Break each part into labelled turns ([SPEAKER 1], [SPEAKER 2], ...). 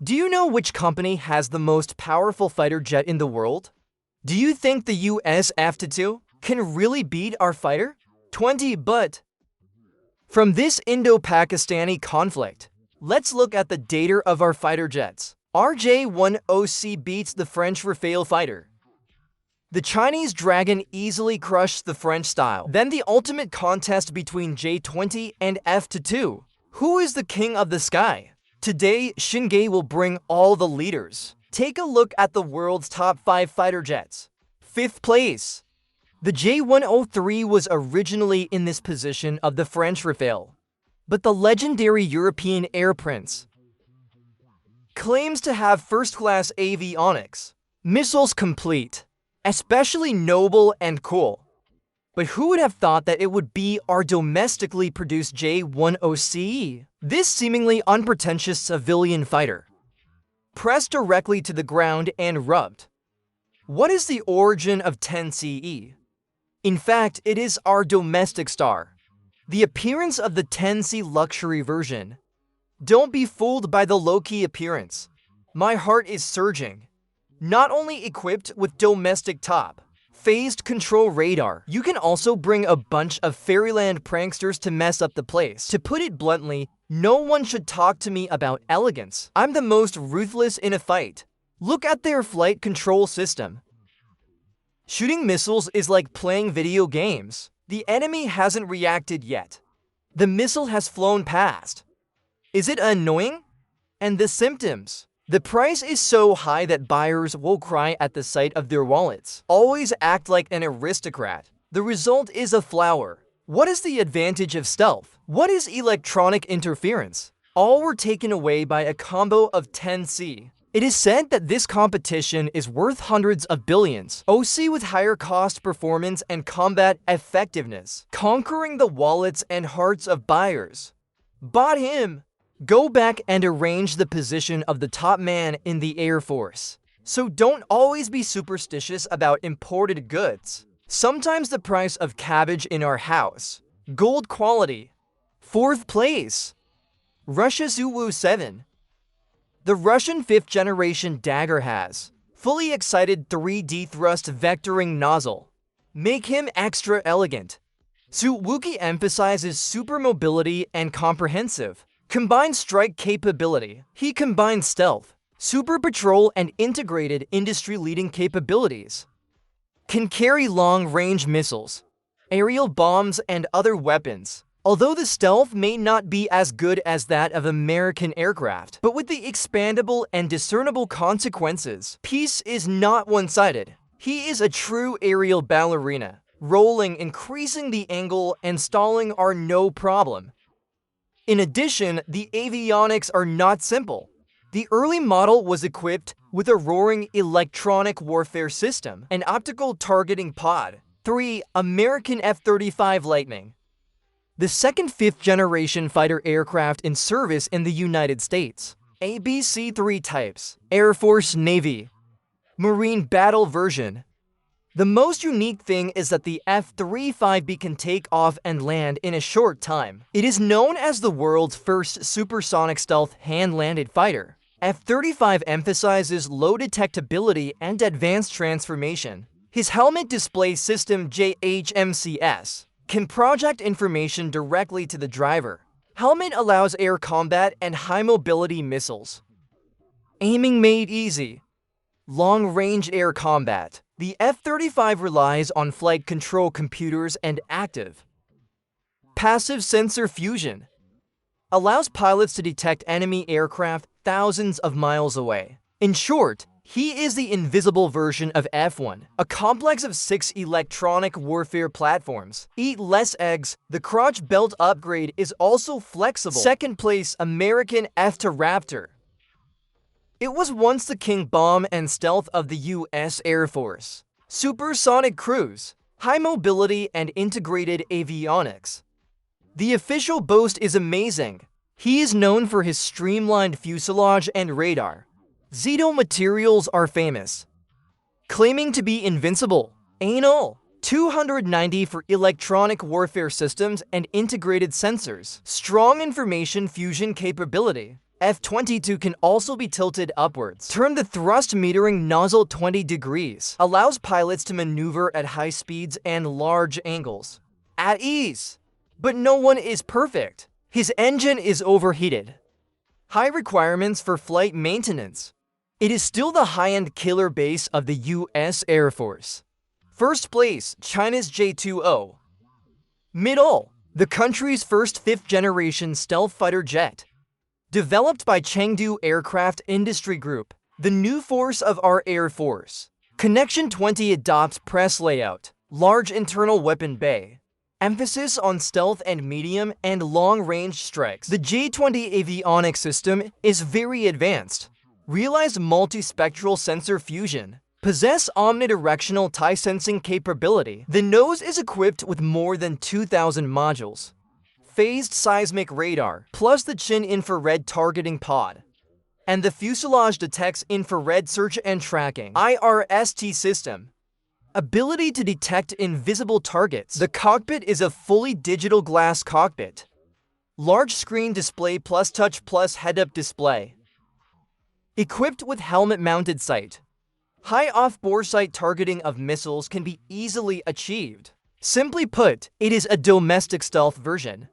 [SPEAKER 1] Do you know which company has the most powerful fighter jet in the world? Do you think the US F-22 can really beat our fighter? 20 but from this Indo-Pakistani conflict, let's look at the data of our fighter jets. Our J-10C beats the French Rafale fighter. The Chinese Dragon easily crushed the French style. Then the ultimate contest between J-20 and F-22. Who is the king of the sky? Today, Xingye will bring all the leaders. Take a look at the world's top 5 fighter jets. 5th place. The J-103 was originally in this position of the French Rafale, but the legendary European Air Prince claims to have first-class avionics. Missiles complete, especially noble and cool. But who would have thought that it would be our domestically produced J-10C? This seemingly unpretentious civilian fighter, pressed directly to the ground and rubbed. What is the origin of 10CE? In fact, it is our domestic star. The appearance of the 10C luxury version. Don't be fooled by the low-key appearance. My heart is surging. Not only equipped with domestic top, phased control radar, you can also bring a bunch of fairyland pranksters to mess up the place. To put it bluntly, no one should talk to me about elegance. I'm the most ruthless in a fight. Look at their flight control system. Shooting missiles is like playing video games. The enemy hasn't reacted yet. The missile has flown past. Is it annoying? And the symptoms? The price is so high that buyers will cry at the sight of their wallets. Always act like an aristocrat. The result is a flower. What is the advantage of stealth? What is electronic interference? All were taken away by a combo of 10C. It is said that this competition is worth hundreds of billions. OC with higher cost performance and combat effectiveness, conquering the wallets and hearts of buyers. Bought him! Go back and arrange the position of the top man in the Air Force. So don't always be superstitious about imported goods. Sometimes the price of cabbage in our house. Gold quality. 4th place. Russia Su-7. The Russian 5th generation Dagger has fully excited 3D thrust vectoring nozzle. Make him extra elegant. Su-Wookie emphasizes super mobility and comprehensive combined strike capability. He combines stealth, super patrol, and integrated industry-leading capabilities. Can carry long-range missiles, aerial bombs, and other weapons. Although the stealth may not be as good as that of American aircraft, but with the expandable and discernible consequences, peace is not one-sided. He is a true aerial ballerina. Rolling, increasing the angle, and stalling are no problem. In addition, the avionics are not simple. The early model was equipped with a roaring electronic warfare system, an optical targeting pod. 3. American F-35 Lightning. The second 5th generation fighter aircraft in service in the United States. ABC-3 types. Air Force, Navy. Marine battle version. The most unique thing is that the F-35B can take off and land in a short time. It is known as the world's first supersonic stealth hand-landed fighter. F-35 emphasizes low detectability and advanced transformation. His helmet display system JHMCS can project information directly to the driver. Helmet allows air combat and high-mobility missiles. Aiming made easy. Long-range air combat. The F-35 relies on flight control computers and active passive sensor fusion. Allows pilots to detect enemy aircraft thousands of miles away. In short, he is the invisible version of F-1, a complex of 6 electronic warfare platforms. Eat less eggs. The crotch belt upgrade is also flexible. 2nd place, American F-Raptor. It was once the king bomb and stealth of the U.S. Air Force. Supersonic cruise, high mobility, and integrated avionics. The official boast is amazing. He is known for his streamlined fuselage and radar. Zito materials are famous, claiming to be invincible. Anal. 290 for electronic warfare systems and integrated sensors. Strong information fusion capability. F-22 can also be tilted upwards. Turn the thrust metering nozzle 20 degrees. Allows pilots to maneuver at high speeds and large angles. At ease. But no one is perfect. His engine is overheated. High requirements for flight maintenance. It is still the high-end killer base of the US Air Force. First place, China's J-20. Middle, the country's first fifth-generation stealth fighter jet. Developed by Chengdu Aircraft Industry Group, the new force of our Air Force. Connection 20 adopts press layout, large internal weapon bay. Emphasis on stealth and medium and long-range strikes. The J-20 avionics system is very advanced. Realize multispectral sensor fusion. Possess omnidirectional tie sensing capability. The nose is equipped with more than 2,000 modules. Phased seismic radar, plus the chin infrared targeting pod. And the fuselage detects infrared search and tracking. IRST system. Ability to detect invisible targets. The cockpit is a fully digital glass cockpit. Large screen display plus touch plus head-up display. Equipped with helmet-mounted sight. High off-bore sight targeting of missiles can be easily achieved. Simply put, it is a domestic stealth version.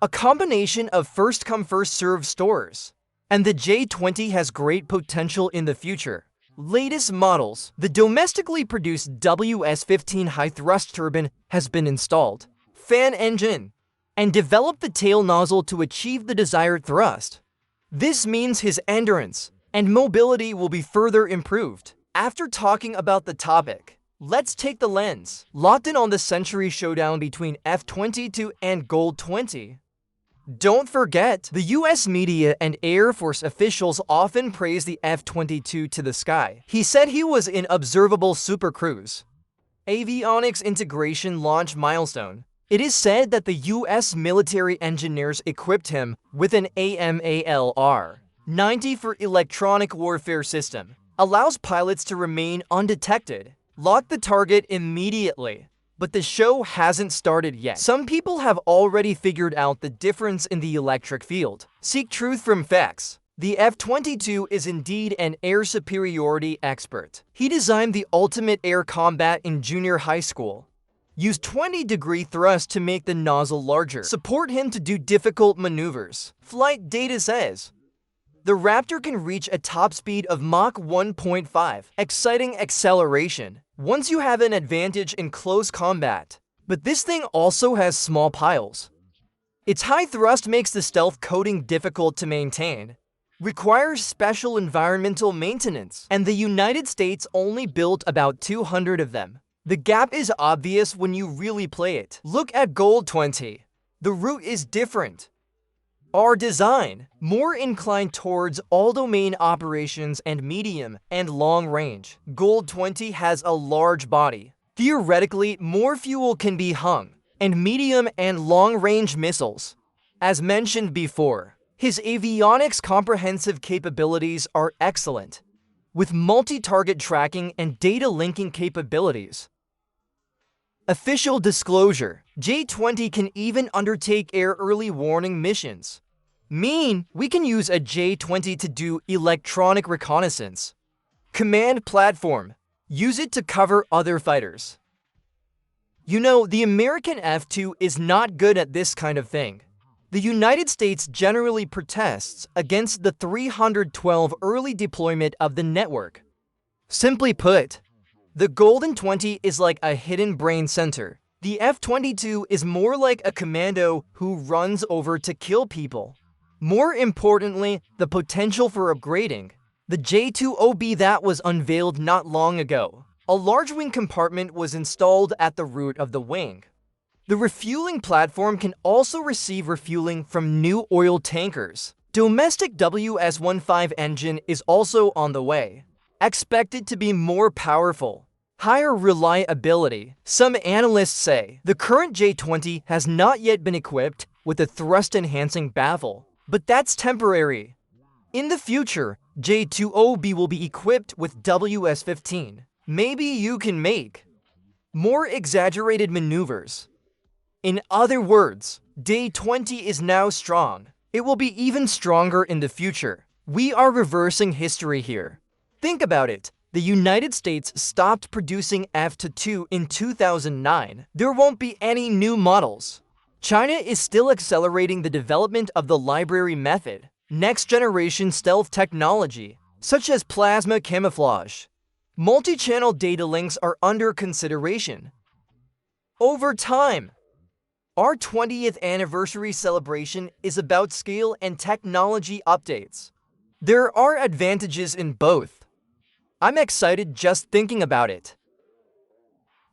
[SPEAKER 1] A combination of first-come first-served stores. And the J-20 has great potential in the future. Latest models. The domestically produced WS-15 high-thrust turbine has been installed. Fan engine. And developed the tail nozzle to achieve the desired thrust. This means his endurance and mobility will be further improved. After talking about the topic, let's take the lens. Locked in on the century showdown between F-22 and Gold 20. Don't forget, the US media and Air Force officials often praise the F-22 to the sky. He said he was in observable supercruise. Avionics integration launch milestone. It is said that the US military engineers equipped him with an AMALR-90 for electronic warfare system. Allows pilots to remain undetected. Lock the target immediately. But the show hasn't started yet. Some people have already figured out the difference in the electric field. Seek truth from facts. The F-22 is indeed an air superiority expert. He designed the ultimate air combat in junior high school. Use 20-degree thrust to make the nozzle larger. Support him to do difficult maneuvers. Flight data says the Raptor can reach a top speed of Mach 1.5. Exciting acceleration. Once you have an advantage in close combat. But this thing also has small piles. Its high thrust makes the stealth coating difficult to maintain. Requires special environmental maintenance. And the United States only built about 200 of them. The gap is obvious when you really play it. Look at Gold 20. The route is different. Our design, more inclined towards all-domain operations and medium and long range. Gold 20 has a large body. Theoretically, more fuel can be hung, and medium and long-range missiles. As mentioned before, his avionics comprehensive capabilities are excellent, with multi-target tracking and data linking capabilities. Official disclosure, J-20 can even undertake air early warning missions. We can use a J-20 to do electronic reconnaissance. Command platform. Use it to cover other fighters. You know, the American F-2 is not good at this kind of thing. The United States generally protests against the 312 early deployment of the network. Simply put, the Golden 20 is like a hidden brain center. The F-22 is more like a commando who runs over to kill people. More importantly, the potential for upgrading. The J-20B that was unveiled not long ago. A large wing compartment was installed at the root of the wing. The refueling platform can also receive refueling from new oil tankers. Domestic WS-15 engine is also on the way. Expected to be more powerful. Higher reliability. Some analysts say the current J-20 has not yet been equipped with a thrust-enhancing baffle. But that's temporary. In the future, J-20B will be equipped with WS-15. Maybe you can make more exaggerated maneuvers. In other words, J-20 is now strong. It will be even stronger in the future. We are reversing history here. Think about it. The United States stopped producing F-22 in 2009. There won't be any new models. China is still accelerating the development of the library method, next-generation stealth technology, such as plasma camouflage. Multi-channel data links are under consideration. Over time, our 20th anniversary celebration is about scale and technology updates. There are advantages in both. I'm excited just thinking about it.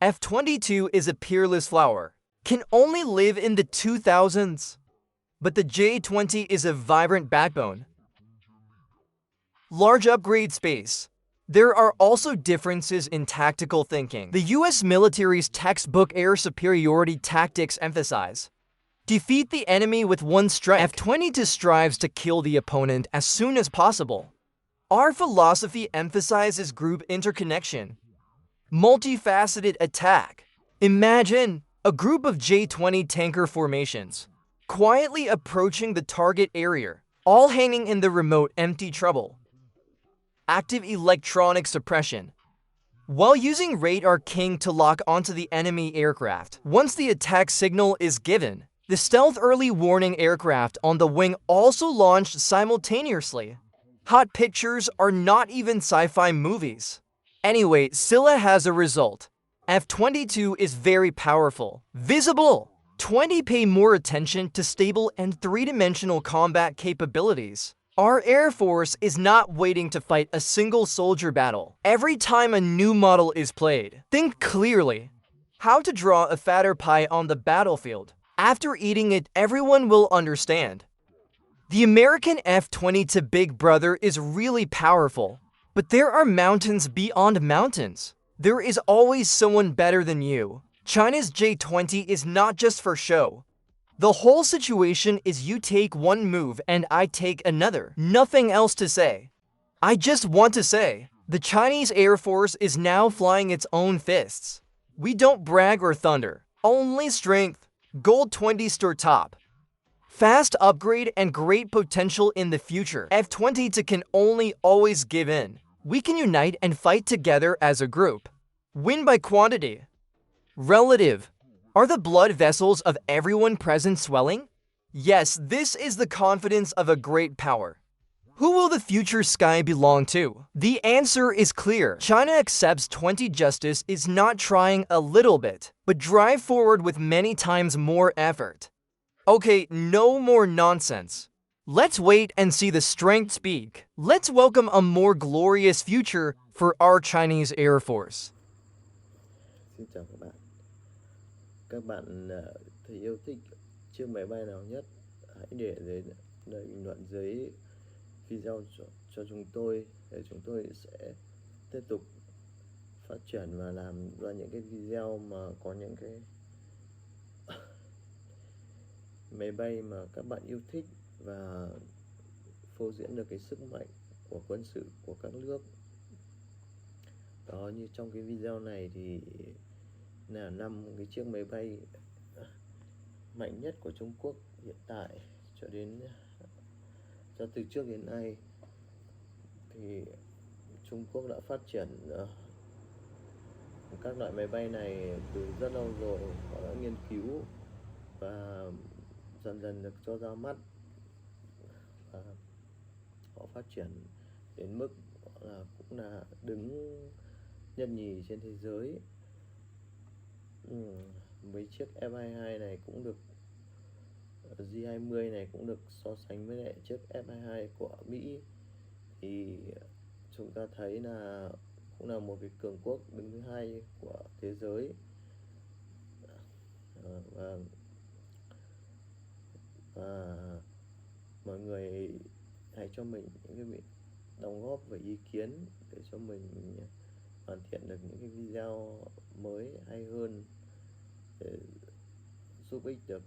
[SPEAKER 1] F-22 is a peerless flower, can only live in the 2000s. But the J-20 is a vibrant backbone. Large upgrade space. There are also differences in tactical thinking. The US military's textbook air superiority tactics emphasize defeat the enemy with one strike. F-22 strives to kill the opponent as soon as possible. Our philosophy emphasizes group interconnection, multifaceted attack. Imagine a group of J-20 tanker formations, quietly approaching the target area, all hanging in the remote empty trouble. Active electronic suppression. While using Radar King to lock onto the enemy aircraft, once the attack signal is given, the stealth early warning aircraft on the wing also launched simultaneously. Hot pictures are not even sci-fi movies. Anyway, Scylla has a result. F-22 is very powerful, visible. 20 pay more attention to stable and three-dimensional combat capabilities. Our Air Force is not waiting to fight a single soldier battle. Every time a new model is played, think clearly. How to draw a fatter pie on the battlefield. After eating it, everyone will understand. The American F-22 Big Brother is really powerful, but there are mountains beyond mountains. There is always someone better than you. China's J-20 is not just for show. The whole situation is you take one move and I take another. Nothing else to say. I just want to say, the Chinese Air Force is now flying its own fists. We don't brag or thunder, only strength. Gold 20 store top. Fast upgrade and great potential in the future. F-22 can only always give in. We can unite and fight together as a group. Win by quantity. Relative. Are the blood vessels of everyone present swelling? Yes, this is the confidence of a great power. Who will the future sky belong to? The answer is clear. China accepts 20 justice is not trying a little bit, but drive forward with many times more effort. Okay, no more nonsense. Let's wait and see the strength speak. Let's welcome a more glorious future for our Chinese Air Force.
[SPEAKER 2] Xin chào các bạn. Các bạn thấy yêu thích chiếc máy bay nào nhất? Hãy để dưới lời bình luận dưới video cho chúng tôi để chúng tôi sẽ tiếp tục phát triển và làm ra những cái video mà có những cái máy bay mà các bạn yêu thích và phô diễn được cái sức mạnh của quân sự của các nước. Đó, như trong cái video này thì là 5 cái chiếc máy bay mạnh nhất của Trung Quốc hiện tại cho từ trước đến nay. Thì Trung Quốc đã phát triển các loại máy bay này từ rất lâu rồi. Họ đã nghiên cứu và dần dần được cho ra mắt, và họ phát triển đến mức là cũng là đứng nhất nhì trên thế giới. Mấy chiếc F-22 này cũng được J-20 này cũng được so sánh với lại chiếc F-22 của Mỹ, thì chúng ta thấy là cũng là một cái cường quốc đứng thứ hai của thế giới. Và mọi người hãy cho mình những cái đóng góp và ý kiến để cho mình hoàn thiện được những cái video mới hay hơn, để giúp ích được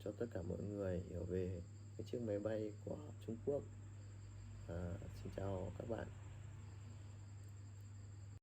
[SPEAKER 2] cho tất cả mọi người hiểu về cái chiếc máy bay của Trung Quốc. Xin chào các bạn.